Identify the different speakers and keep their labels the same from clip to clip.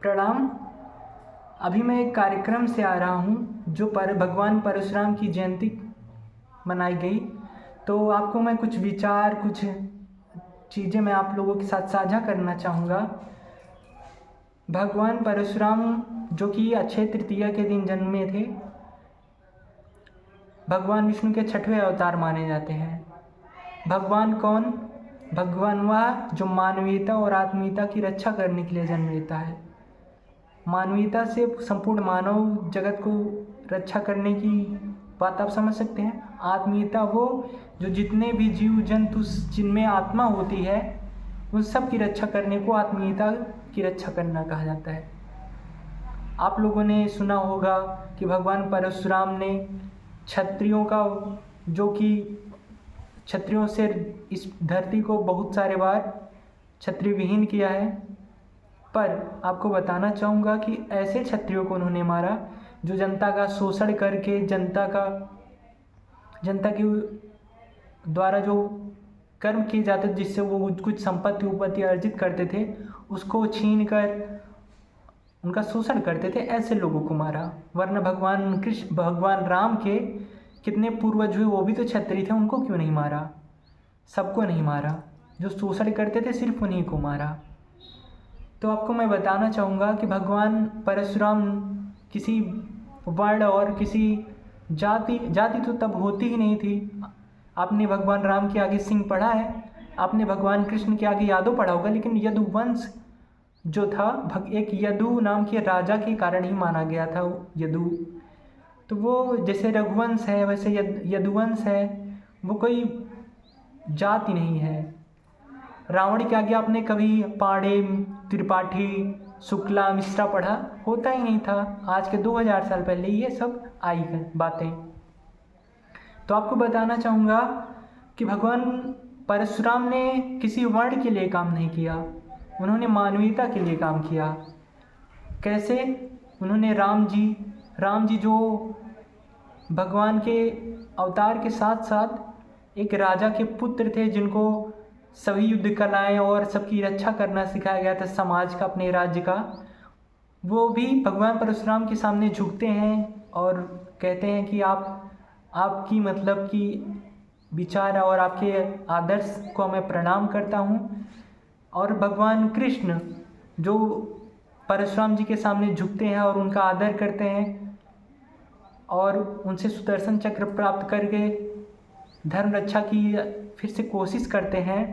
Speaker 1: प्रणाम। अभी मैं एक कार्यक्रम से आ रहा हूँ जो भगवान परशुराम की जयंती मनाई गई। तो आपको मैं कुछ विचार, कुछ चीज़ें मैं आप लोगों के साथ साझा करना चाहूँगा। भगवान परशुराम जो कि अक्षय तृतीया के दिन जन्मे थे, भगवान विष्णु के 6वें अवतार माने जाते हैं। भगवान कौन? भगवान वह जो मानवीयता और आत्मीयता की रक्षा करने के लिए जन्म लेता है। मानवीयता से संपूर्ण मानव जगत को रक्षा करने की बात आप समझ सकते हैं। आत्मीयता वो जो जितने भी जीव जंतु जिनमें आत्मा होती है उन सब की रक्षा करने को आत्मीयता की रक्षा करना कहा जाता है। आप लोगों ने सुना होगा कि भगवान परशुराम ने क्षत्रियों का, जो कि क्षत्रियों से इस धरती को बहुत सारे बार क्षत्रिय विहीन किया है। पर आपको बताना चाहूँगा कि ऐसे क्षत्रियों को उन्होंने मारा जो जनता का शोषण करके, जनता के द्वारा जो कर्म किए जाते जिससे वो कुछ संपत्ति अर्जित करते थे उसको छीन कर उनका शोषण करते थे, ऐसे लोगों को मारा। वरना भगवान राम के कितने पूर्वज हुए वो भी तो क्षत्रिय थे, उनको क्यों नहीं मारा? सबको नहीं मारा, जो शोषण करते थे सिर्फ उन्हीं को मारा। तो आपको मैं बताना चाहूँगा कि भगवान परशुराम किसी वर्ण और किसी जाति तो तब होती ही नहीं थी। आपने भगवान राम के आगे सिंह पढ़ा है, आपने भगवान कृष्ण के आगे यादव पढ़ा होगा, लेकिन यदुवंश जो था एक यदु नाम के राजा के कारण ही माना गया था। यदु तो वो जैसे रघुवंश है वैसे यदुवंश है, वो कोई जाति नहीं है। रावण के आगे आपने कभी पांडे, त्रिपाठी, शुक्ला, मिश्रा पढ़ा? होता ही नहीं था। आज के 2000 साल पहले ये सब आई बातें। तो आपको बताना चाहूँगा कि भगवान परशुराम ने किसी वर्ण के लिए काम नहीं किया, उन्होंने मानवीयता के लिए काम किया। कैसे? उन्होंने राम जी जो भगवान के अवतार के साथ साथ एक राजा के पुत्र थे, जिनको सभी युद्ध कलाएं और सबकी रक्षा करना सिखाया गया था, समाज का, अपने राज्य का। वो भी भगवान परशुराम के सामने झुकते हैं और कहते हैं कि आपकी मतलब कि विचार और आपके आदर्श को मैं प्रणाम करता हूँ। और भगवान कृष्ण जो परशुराम जी के सामने झुकते हैं और उनका आदर करते हैं और उनसे सुदर्शन चक्र प्राप्त करके धर्म रक्षा की फिर से कोशिश करते हैं।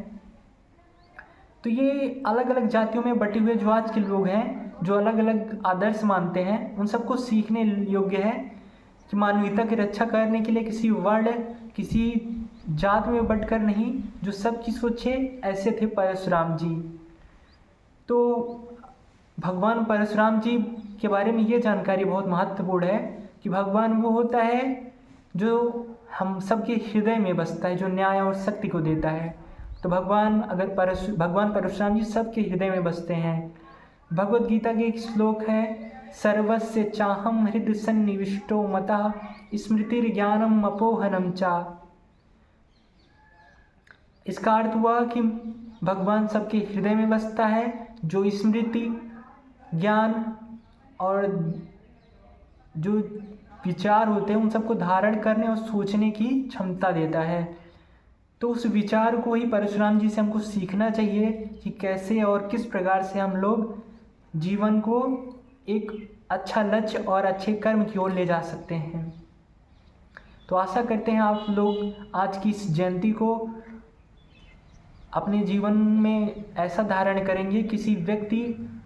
Speaker 1: तो ये अलग अलग जातियों में बटे हुए जो आज के लोग हैं, जो अलग अलग आदर्श मानते हैं, उन सबको सीखने योग्य है कि मानवीयता की रक्षा करने के लिए किसी वर्ण, किसी जात में बटकर नहीं, जो सबकी सोचे, ऐसे थे परशुराम जी। तो भगवान परशुराम जी के बारे में ये जानकारी बहुत महत्वपूर्ण है कि भगवान वो होता है जो हम सबके हृदय में बसता है, जो न्याय और शक्ति को देता है। तो भगवान परशुराम जी सबके हृदय में बसते हैं। भगवद गीता के एक श्लोक है, सर्वस्य चाहम हृदय सन्निविष्टो मतः स्मृतिर्ज्ञानम अपोहनम चा। इसका अर्थ हुआ कि भगवान सबके हृदय में बसता है, जो स्मृति, ज्ञान और जो विचार होते हैं उन सबको धारण करने और सोचने की क्षमता देता है। तो उस विचार को ही परशुराम जी से हमको सीखना चाहिए कि कैसे और किस प्रकार से हम लोग जीवन को एक अच्छा लक्ष्य और अच्छे कर्म की ओर ले जा सकते हैं। तो आशा करते हैं आप लोग आज की इस जयंती को अपने जीवन में ऐसा धारण करेंगे, किसी व्यक्ति,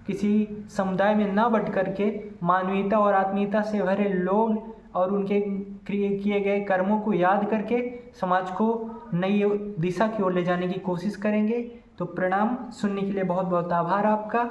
Speaker 1: किसी समुदाय में ना बट करके मानवीयता और आत्मीयता से भरे लोग और उनके किए गए कर्मों को याद करके समाज को नई दिशा की ओर ले जाने की कोशिश करेंगे। तो प्रणाम। सुनने के लिए बहुत बहुत आभार आपका।